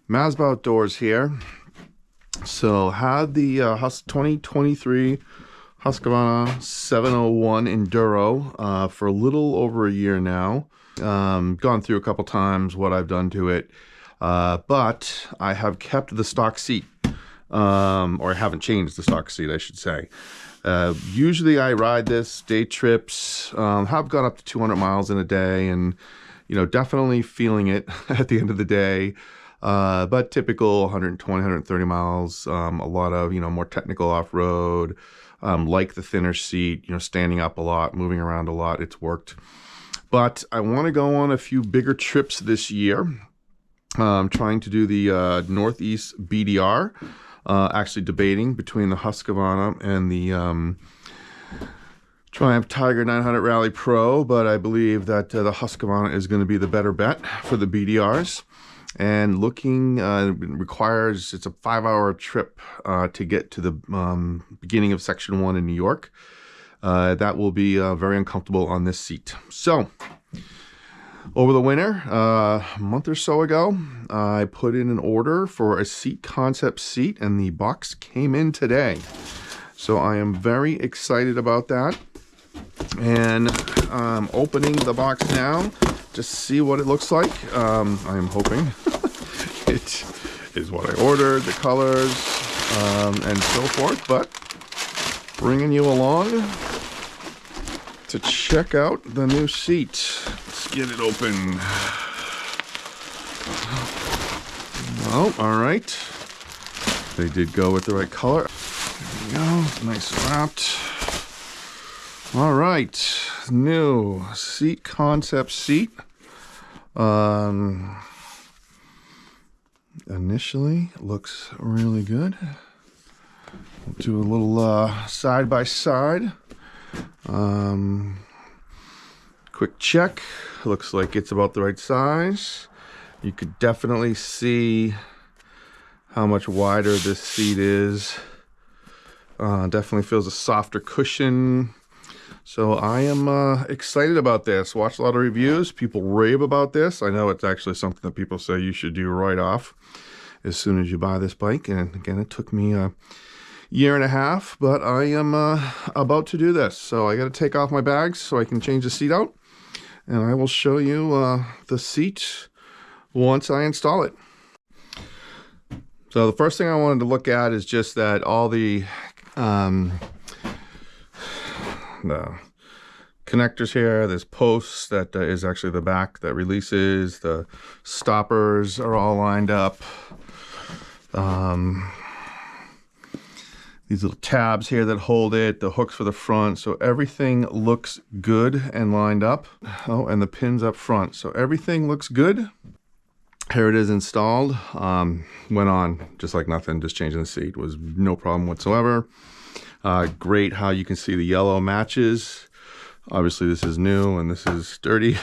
Masba Outdoors here. So had the 2023 Husqvarna 701 Enduro for a little over a year now. Gone through a couple times what I've done to it, but I have kept the stock seat, or I haven't changed the stock seat, I should say. Usually I ride this day trips, have gone up to 200 miles in a day, and definitely feeling it at the end of the day. But typical 120, 130 miles, a lot of, more technical off-road, like the thinner seat, standing up a lot, moving around a lot. It's worked. But I want to go on a few bigger trips this year. I'm trying to do the Northeast BDR, actually debating between the Husqvarna and the Triumph Tiger 900 Rally Pro, but I believe that the Husqvarna is going to be the better bet for the BDRs. And looking, requires, it's a 5-hour trip to get to the beginning of Section 1 in New York. That will be very uncomfortable on this seat. So, over the winter, a month or so ago, I put in an order for a seat concept seat, and the box came in today. So I am very excited about that. And I'm opening the box now to see what it looks like. I am hoping it is what I ordered, the colors, and so forth. But bringing you along to check out the new seat. Let's get it open. Oh, all right. They did go with the right color. There we go. Nice wrapped. All right, new seat concept seat. Initially looks really good. We'll do a little side by side. Quick check. Looks like it's about the right size. You could definitely see how much wider this seat is. Definitely feels a softer cushion. So I am excited about this. Watched a lot of reviews. People rave about this. I know it's actually something that people say you should do right off as soon as you buy this bike. And again, it took me a year and a half, but I am about to do this. So I got to take off my bags so I can change the seat out. And I will show you the seat once I install it. So the first thing I wanted to look at is just that all the connectors here, there's posts that is actually the back that releases, the stoppers are all lined up. These little tabs here that hold it, the hooks for the front, so everything looks good and lined up. Oh, and the pins up front, so everything looks good. Here it is installed. Went on just like nothing, just changing the seat was no problem whatsoever. Great how you can see the yellow matches. Obviously this is new and this is dirty,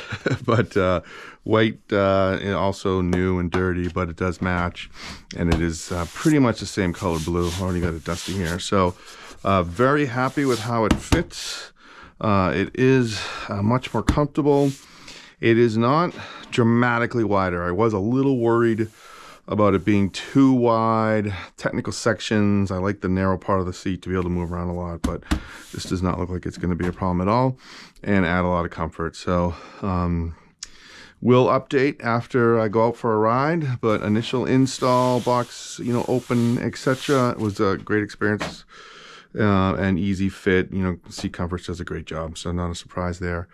but white also new and dirty, but it does match. And it is pretty much the same color blue. Already got it dusty here. So very happy with how it fits. It is much more comfortable. It is not dramatically wider. I was a little worried about it being too wide. Technical sections, I like the narrow part of the seat to be able to move around a lot, but this does not look like it's going to be a problem at all and add a lot of comfort. So we'll update after I go out for a ride, but initial install, box, open, etc. It was a great experience and easy fit. Seat Comforts does a great job, so not a surprise there.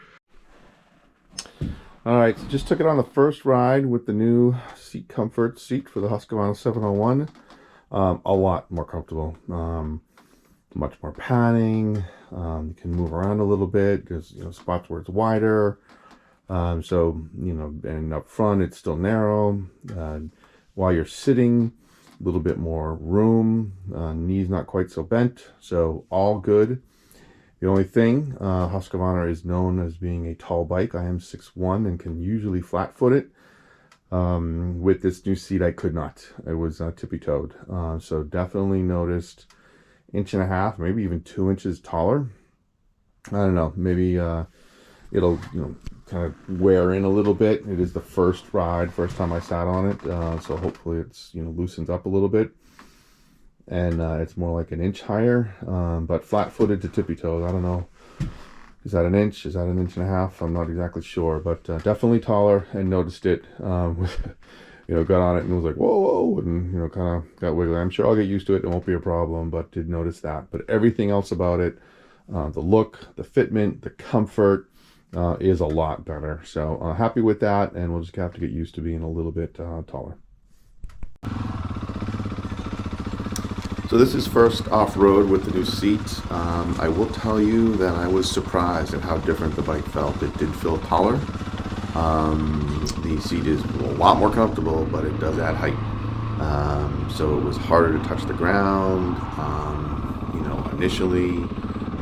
All right, so just took it on the first ride with the new seat comfort seat for the Husqvarna 701. A lot more comfortable, much more padding. You can move around a little bit. There's spots where it's wider. And up front it's still narrow. While you're sitting, a little bit more room. Knees not quite so bent, so all good. The only thing, Husqvarna is known as being a tall bike. I am 6'1" and can usually flat-foot it. With this new seat, I could not. It was tippy-toed. So definitely noticed 1.5 inches, maybe even 2 inches taller. I don't know, maybe it'll, kind of wear in a little bit. It is the first time I sat on it, so hopefully it's, loosens up a little bit, and it's more like an inch higher, but flat-footed to tippy toes. I don't know, is that an inch? Is that an inch and a half? I'm not exactly sure, but definitely taller, and noticed it. Got on it and was like, whoa, whoa, and, kind of got wiggly. I'm sure I'll get used to it. It won't be a problem, but did notice that. But everything else about it, the look, the fitment, the comfort, is a lot better. So happy with that, and we'll just have to get used to being a little bit taller. So this is first off-road with the new seat. I will tell you that I was surprised at how different the bike felt. It did feel taller. The seat is a lot more comfortable, but it does add height. So it was harder to touch the ground. Initially,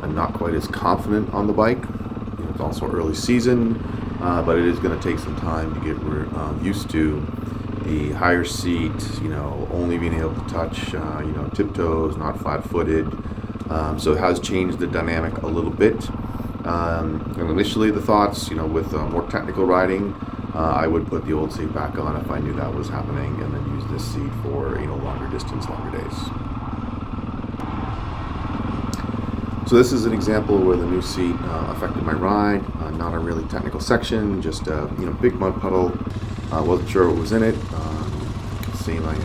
I'm not quite as confident on the bike. It's also early season, but it is going to take some time to get used to the higher seat, only being able to touch, tiptoes, not flat-footed. So it has changed the dynamic a little bit. And initially the thoughts, with more technical riding, I would put the old seat back on if I knew that was happening, and then use this seat for, longer distance, longer days. So this is an example where the new seat affected my ride. Not a really technical section, just a big mud puddle. Wasn't sure what was in it. You can see my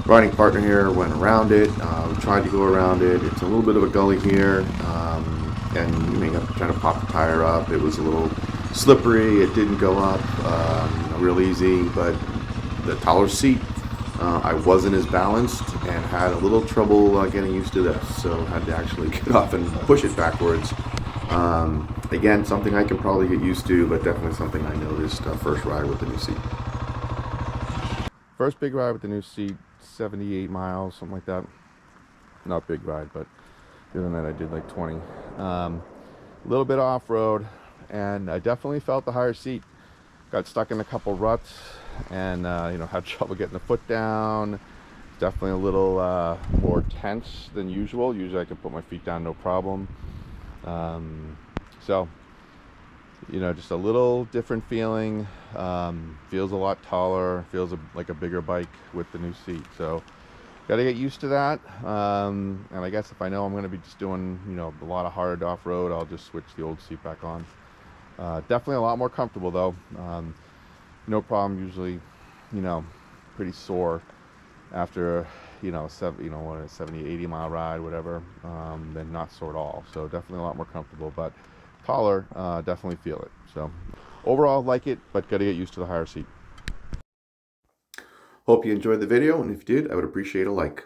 riding partner here went around it. We tried to go around it. It's a little bit of a gully here, and you may have to try to pop the tire up. It was a little slippery. It didn't go up real easy, but the taller seat, I wasn't as balanced and had a little trouble getting used to this, so had to actually get off and push it backwards. Again, something I can probably get used to, but definitely something I noticed first ride with the new seat. First big ride with the new seat, 78 miles, something like that. Not big ride, but other than that I did like 20. A little bit off-road, and I definitely felt the higher seat. Got stuck in a couple ruts, and had trouble getting the foot down. Definitely a little more tense than usual. Usually I can put my feet down no problem. So just a little different feeling. Feels a lot taller, feels like a bigger bike with the new seat. So got to get used to that. And I guess if I know I'm going to be just doing a lot of hard off-road, I'll just switch the old seat back on. Definitely a lot more comfortable though. No problem. Usually, pretty sore after 70, 80 mile ride, whatever. Then not sore at all. So definitely a lot more comfortable, but taller. Definitely feel it. So overall, like it, but got to get used to the higher seat. Hope you enjoyed the video, and if you did, I would appreciate a like.